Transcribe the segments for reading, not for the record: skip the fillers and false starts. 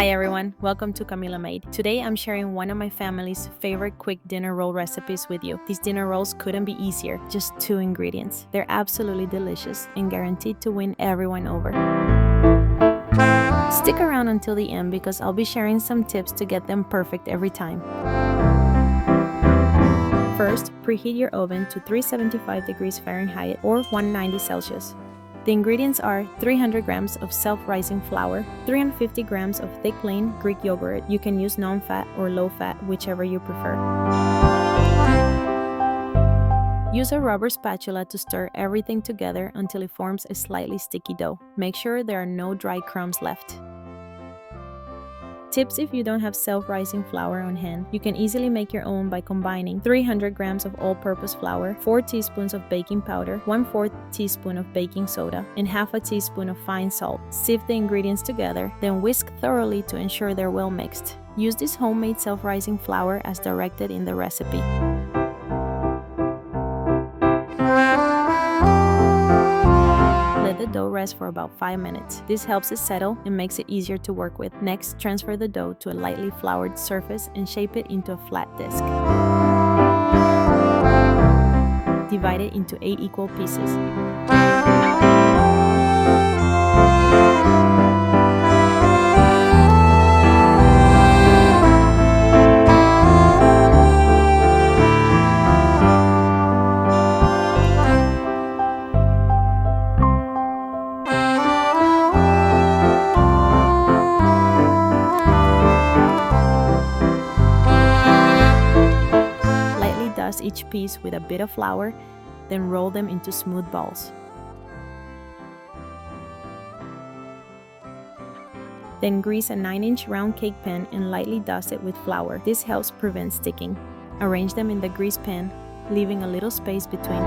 Hi everyone, welcome to Camila Made. Today I'm sharing one of my family's favorite quick dinner roll recipes with you. These dinner rolls couldn't be easier, just 2 ingredients. They're absolutely delicious and guaranteed to win everyone over. Stick around until the end because I'll be sharing some tips to get them perfect every time. First, preheat your oven to 375 degrees Fahrenheit or 190 Celsius. The ingredients are 300 grams of self-rising flour, 350 grams of thick plain Greek yogurt. You can use non-fat or low-fat, whichever you prefer. Use a rubber spatula to stir everything together until it forms a slightly sticky dough. Make sure there are no dry crumbs left. Tips: if you don't have self-rising flour on hand, you can easily make your own by combining 300 grams of all-purpose flour, 4 teaspoons of baking powder, 1/4 teaspoon of baking soda, and half a teaspoon of fine salt. Sift the ingredients together, then whisk thoroughly to ensure they're well mixed. Use this homemade self-rising flour as directed in the recipe. Let the dough rest for about 5 minutes. This helps it settle and makes it easier to work with. Next, transfer the dough to a lightly floured surface and shape it into a flat disc. Divide it into 8 equal pieces. Dust each piece with a bit of flour, then roll them into smooth balls. Then grease a 9-inch round cake pan and lightly dust it with flour. This helps prevent sticking. Arrange them in the grease pan, leaving a little space between.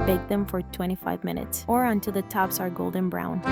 Bake them for 25 minutes or until the tops are golden brown.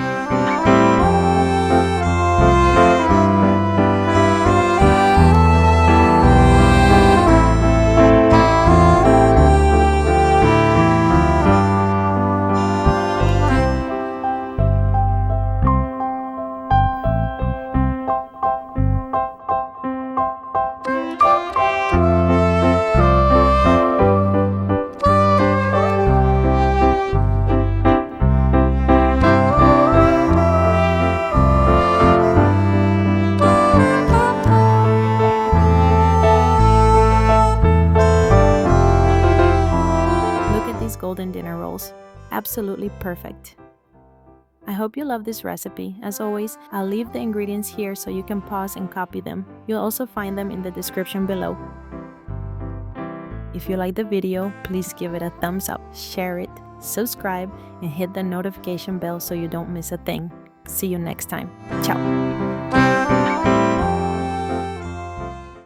Golden dinner rolls. Absolutely perfect. I hope you love this recipe. As always, I'll leave the ingredients here so you can pause and copy them. You'll also find them in the description below. If you like the video, please give it a thumbs up, share it, subscribe, and hit the notification bell so you don't miss a thing. See you next time. Ciao!